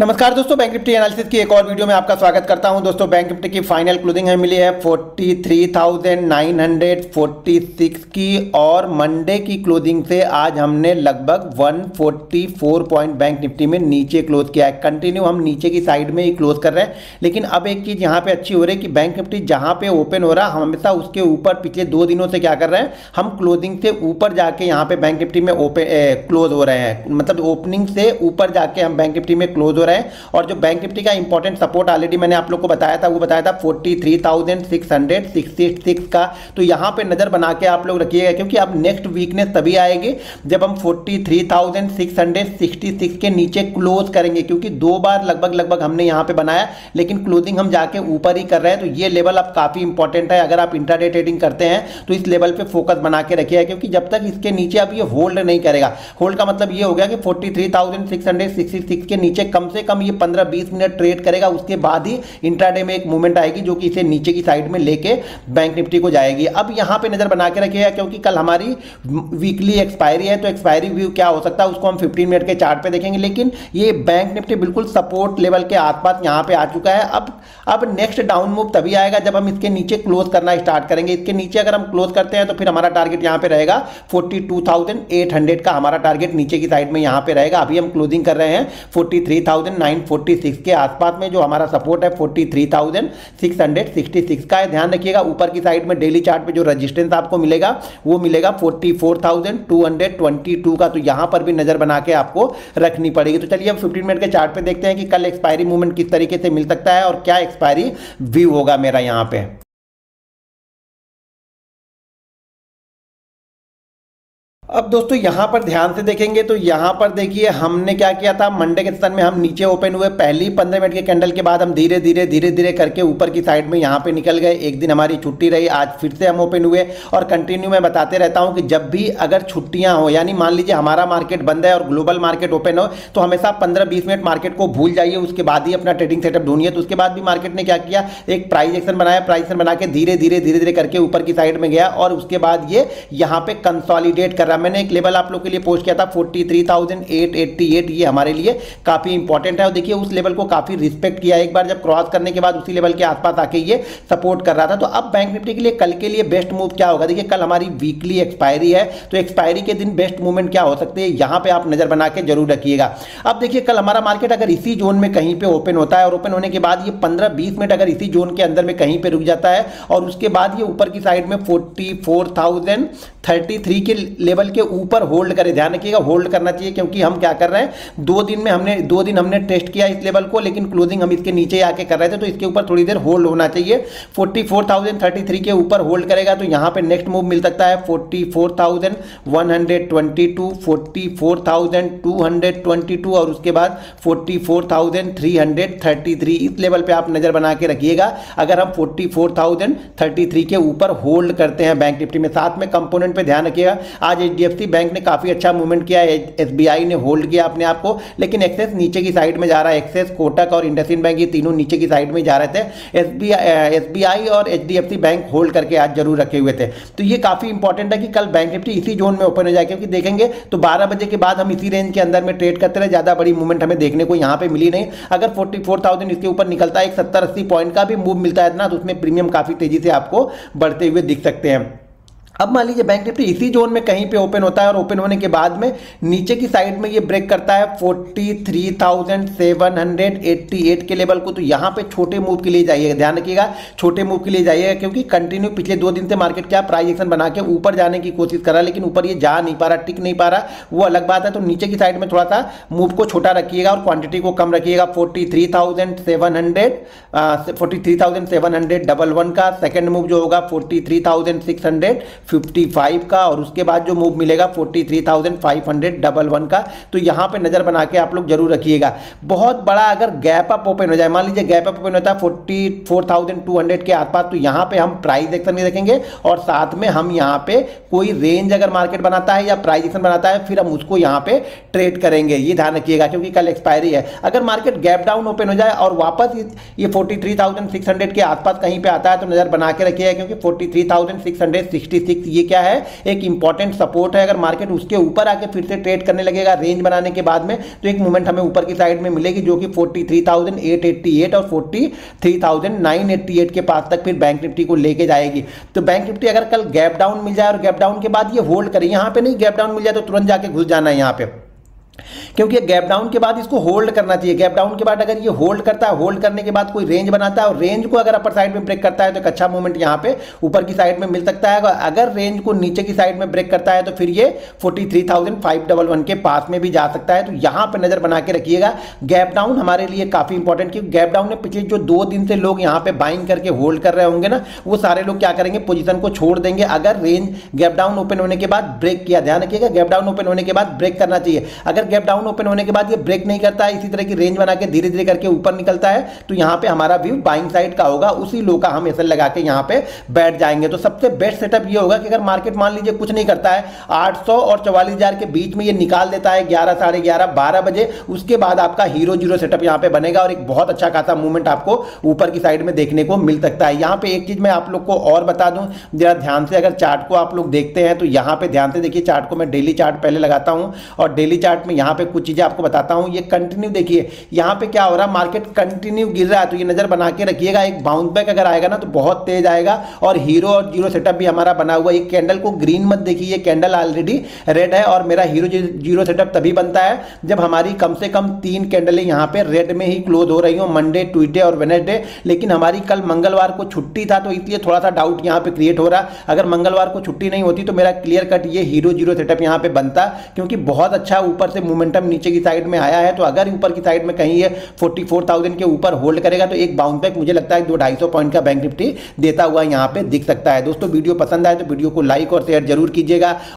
नमस्कार दोस्तों, bank Nifty analysis की एक और वीडियो में आपका स्वागत करता हूं। दोस्तों बैंक निफ्टी की फाइनल क्लोजिंग हमें मिली है 43,946 की, और मंडे की क्लोजिंग से आज हमने लगभग 144 पॉइंट बैंक निफ्टी में नीचे क्लोज किया है। कंटिन्यू हम नीचे की साइड में ही क्लोज कर रहे हैं, लेकिन अब एक चीज़ यहाँ पे अच्छी हो रही है कि बैंक निफ्टी जहाँ पे ओपन हो रहा है हमेशा उसके ऊपर पिछले 2 दिनों से क्या कर रहे हैं, हम क्लोजिंग से ऊपर जाके यहाँ पे बैंक निफ्टी में क्लोज हो रहे हैं। मतलब ओपनिंग से ऊपर जाके हम बैंक निफ्टी में क्लोज हो रहे हैं। और जो बैंक निफ्टी का इंपॉर्टेंट सपोर्ट ऑलरेडी मैंने आप लोग को बताया था, वो बताया था 43,666 का। तो यहां पे नजर बना के आप लोग रखिएगा, क्योंकि अब नेक्स्ट वीकनेस तभी आएगी जब हम 43,666 के नीचे क्लोज करेंगे, क्योंकि 2 बार लगभग हमने यहां पे बनाया, लेकिन क्लोजिंग हम जाके ऊपर ही कर रहे हैं। तो ये लेवल अब काफी इंपॉर्टेंट है। अगर आप इंट्राडे ट्रेडिंग करते हैं तो इस लेवल पे फोकस बना के रखिएगा, क्योंकि जब तक इसके नीचे अब ये होल्ड नहीं करेगा, होल्ड का मतलब ये हो गया कि 43,666 के नीचे कम से कम ये 15-20 मिनट ट्रेड करेगा, उसके बाद ही इंट्राडे में एक मूवमेंट आएगी जो कि इसे नीचे की साइड में लेके बैंक निफ्टी को जाएगी। अब यहां पे नजर बना के रखिएगा, क्योंकि कल हमारी वीकली एक्सपायरी है। तो एक्सपायरी व्यू क्या हो सकता है उसको हम 15 मिनट के चार्ट पे देखेंगे, लेकिन ये बैंक निफ्टी बिल्कुल सपोर्ट लेवल के आसपास यहां पे आ चुका है। अब नेक्स्ट डाउन मूव तभी आएगा जब हम इसके नीचे क्लोज करना स्टार्ट करेंगे। इसके नीचे अगर हम क्लोज करते हैं तो फिर हमारा टारगेट यहां पे रहेगा 42,800 का, हमारा टारगेट नीचे की साइड में यहां पे रहेगा। अभी हम क्लोजिंग कर रहे हैं 43,946 के आसपास में। जो हमारा सपोर्ट है 43,666 का है। ध्यान रखिएगा ऊपर की साइड में डेली चार्ट पे जो रेजिस्टेंस आपको मिलेगा वो मिलेगा 44,222 का। तो यहां पर भी नजर बना के आपको रखनी पड़ेगी। तो चलिए अब 15 मिनट के चार्ट पे देखते हैं कि कल एक्सपायरी मूवमेंट किस तरीके से मिल सकता है और क्या एक्सपायरी व्यू होगा मेरा यहां पे। अब दोस्तों यहां पर ध्यान से देखेंगे तो यहां पर देखिए हमने क्या किया था, मंडे के सेशन में हम नीचे ओपन हुए, पहली 15 मिनट के कैंडल के बाद हम धीरे धीरे करके ऊपर की साइड में यहां पे निकल गए। एक दिन हमारी छुट्टी रही, आज फिर से हम ओपन हुए। और कंटिन्यू मैं बताते रहता हूं कि जब भी अगर छुट्टियां हो, यानी मान लीजिए हमारा मार्केट बंद है और ग्लोबल मार्केट ओपन हो, तो हमेशा 15-20 मिनट मार्केट को भूल जाइए, उसके बाद ही अपना ट्रेडिंग सेटअप ढूंढिए। तो उसके बाद भी मार्केट ने क्या किया, एक प्राइस एक्शन बनाया, प्राइस एक्शन बना के धीरे धीरे करके ऊपर की साइड में गया, और उसके बाद ये यहां पे कंसोलिडेट कर रहा। मैंने एक लेवल आप लोग के लिए पोस्ट किया था 43,888, ये हमारे लिए काफी इंपॉर्टेंट है। और देखिए उस लेवल को काफी रिस्पेक्ट किया। एक बार जब क्रॉस करने के बाद उसी लेवल के आसपास आके ये सपोर्ट कर रहा था। तो अब बैंक निफ्टी के लिए कल के लिए बेस्ट मूव क्या होगा, देखिए कल हमारी वीकली एक्सपायरी है, तो एक्सपायरी के दिन बेस्ट मूवमेंट क्या हो सकते हैं, यहां पे आप नजर बना के जरूर रखिएगा। अब देखिए कल हमारा मार्केट अगर इसी जोन में कहीं पे ओपन होता है और ओपन होने के बाद ये 15-20 मिनट अगर इसी जोन के अंदर में कहीं पे रुक जाता है, और उसके बाद ये ऊपर की साइड में 44,033 के लेवल के ऊपर होल्ड करे। ध्यान रखिएगा होल्ड करना चाहिए, क्योंकि हम क्या कर रहे हैं, 2 दिन हमने टेस्ट किया इस लेवल को, लेकिन क्लोजिंग हम इसके नीचे आके कर रहे थे। तो इसके ऊपर थोड़ी देर होल्ड होना चाहिए। 44,033 के ऊपर होल्ड करेगा तो यहां पे नेक्स्ट मूव मिल सकता है 44,122, 44,222 और उसके बाद 44,333। इस लेवल पे आप नजर बना के रखिएगा। अगर हम 44,033 के ऊपर होल्ड करते हैं बैंक निफ्टी में, साथ में कंपोनेंट पे ध्यान रखिएगा। आज एचडीएफसी बैंक ने काफी अच्छा मूवमेंट किया है, एसबीआई ने होल्ड किया अपने आप को, लेकिन एक्सेस नीचे की साइड में जा रहा है। एक्सेस, कोटक और इंडसइंड बैंक ये तीनों नीचे की साइड में जा रहे थे। एसबीआई और एचडीएफसी बैंक होल्ड करके आज जरूर रखे हुए थे। तो ये काफी इंपॉर्टेंट है कि कल बैंक निफ्टी इसी जोन में ओपन हो जाए, क्योंकि देखेंगे तो 12 बजे के बाद हम इसी रेंज के अंदर में ट्रेड करते रहे, ज्यादा बड़ी मूवमेंट हमें देखने को यहां पे मिली नहीं। अगर 44,000 इसके ऊपर निकलता है, एक 70-80 पॉइंट का भी मूव मिलता है ना, तो उसमें प्रीमियम काफी तेजी से आपको बढ़ते हुए दिख सकते हैं। अब मान लीजिए बैंक निफ्टी इसी जोन में कहीं पे ओपन होता है और ओपन होने के बाद में नीचे की साइड में ये ब्रेक करता है 43,788 के लेवल को, तो यहां पे छोटे मूव के लिए जाइएगा। ध्यान रखिएगा छोटे मूव के लिए जाइएगा, क्योंकि कंटिन्यू पिछले 2 दिन से मार्केट क्या प्राइस एक्शन बना के ऊपर जाने की कोशिश कर रहा है, लेकिन ऊपर ये जा नहीं पा रहा, टिक नहीं पा रहा, वो अलग बात है। तो नीचे की साइड में थोड़ा सा मूव को छोटा रखिएगा और क्वांटिटी को कम रखिएगा। 43,711 का सेकेंड मूव जो होगा 43,655 का, और उसके बाद जो मूव मिलेगा 43,511 का। तो यहां पे नजर बना के आप लोग जरूर रखिएगा। बहुत बड़ा अगर गैप अप ओपन हो जाए, मान लीजिए गैप अप ओपन होता है 44,200 के आसपास, तो यहां पे हम प्राइस एक्शन नहीं देखेंगे, और साथ में हम यहां पे कोई रेंज अगर मार्केट बनाता है या प्राइस एक्शन बनाता है, फिर हम उसको यहां पे ट्रेड करेंगे। ये ध्यान रखिएगा, क्योंकि कल एक्सपायरी है। अगर मार्केट गैप डाउन ओपन हो जाए और वापस ये 43,600 के आसपास कहीं पे आता है, तो नजर बना के रखिएगा, क्योंकि 43,666 46 ये क्या है, एक इंपॉर्टेंट सपोर्ट है। अगर मार्केट उसके ऊपर आके फिर से ट्रेड करने लगेगा रेंज बनाने के बाद में, तो एक मूवमेंट हमें ऊपर की साइड में मिलेगी जो कि 43,888 और 43,988 के पास तक फिर बैंक निफ्टी को लेके जाएगी। तो बैंक निफ्टी अगर कल गैप डाउन मिल जाए और गैप डाउन के बाद ये होल्ड करे, यहां पे नहीं गैप डाउन मिल जाए तो तुरंत जाके घुस जाना है यहां पे, क्योंकि गैप डाउन के बाद इसको होल्ड करना चाहिए। गैप डाउन के बाद अगर ये होल्ड करता है, होल्ड करने के बाद कोई रेंज बनाता है और रेंज को अगर अपर साइड में ब्रेक करता है तो एक अच्छा मूवमेंट यहां पे ऊपर की साइड में मिल सकता है। अगर रेंज को नीचे की साइड में ब्रेक करता है तो फिर ये 43,511 के पास में भी जा सकता है। तो यहां पर नजर बना के रखिएगा। गैप डाउन हमारे लिए काफी इंपॉर्टेंट, क्योंकि गैप डाउन में पिछले जो 2 दिन से लोग यहां पे बाइंग करके होल्ड कर रहे होंगे ना, वो सारे लोग क्या करेंगे, पोजीशन को छोड़ देंगे अगर रेंज गैप डाउन ओपन होने के बाद ब्रेक किया। ध्यान रखिएगा, गैप डाउन ओपन होने के बाद ब्रेक करना चाहिए। अगर गैप डाउन ओपन होने के बाद ये ब्रेक नहीं करता है, इसी तरह की रेंज बना के धीरे धीरे करके ऊपर निकलता है, तो यहां पे हमारा व्यू बाइंग साइड का होगा। उसी लो का हम एसएल लगा के यहां पे बैठ जाएंगे। तो सबसे बेस्ट सेटअप ये होगा कि अगर मार्केट मान लीजिए कुछ नहीं करता है, 800 और 44,000 के बीच में ये निकाल देता है 11, साढ़े 11, 12 बजे, उसके बाद आपका हीरो जीरो सेटअप यहां पे बनेगा और एक बहुत अच्छा खासा मूवमेंट आपको ऊपर की साइड में देखने को मिल सकता है। यहां पे एक चीज मैं आप लोग को और बता दूं, जरा ध्यान से अगर चार्ट को आप लोग देखते हैं तो यहां पे ध्यान से देखिए। चार्ट को मैं डेली चार्ट पहले लगाता हूं और डेली चार्ट में यहां पे कुछ चीजें आपको बताता हूं। ये कंटिन्यू देखिए यहां पे क्या हो रहा है, मार्केट कंटिन्यू गिर रहा है, तो ये नजर बना के रखिएगा। एक बाउंस बैक अगर आएगा ना तो बहुत तेज आएगा। और हीरो और जीरो सेटअप भी हमारा बना हुआ है। ये कैंडल को ग्रीन मत देखिए, ये कैंडल ऑलरेडी रेड है और मेरा हीरो जीरो सेटअप तभी बनता है जब हमारी कम से कम 3 कैंडलें यहां पे रेड में ही क्लोज हो रही हो, मंडे, ट्यूसडे और वेडनेसडे। लेकिन हमारी कल मंगलवार को छुट्टी था, तो इसलिए थोड़ा सा डाउट यहां पे क्रिएट हो रहा। अगर मंगलवार को छुट्टी नहीं होती तो मेरा क्लियर कट ये हीरो जीरो सेटअप यहां पे बनता, क्योंकि बहुत अच्छा ऊपर से मोमेंटम नीचे की साइड में आया है। तो अगर ऊपर की साइड में कहीं ये 44,000 के ऊपर होल्ड करेगा तो एक बाउंस बैक मुझे लगता है 200-250 पॉइंट का बैंक निफ्टी देता हुआ यहां पे दिख सकता है। दोस्तों वीडियो पसंद आए तो वीडियो को लाइक और शेयर जरूर कीजिएगा।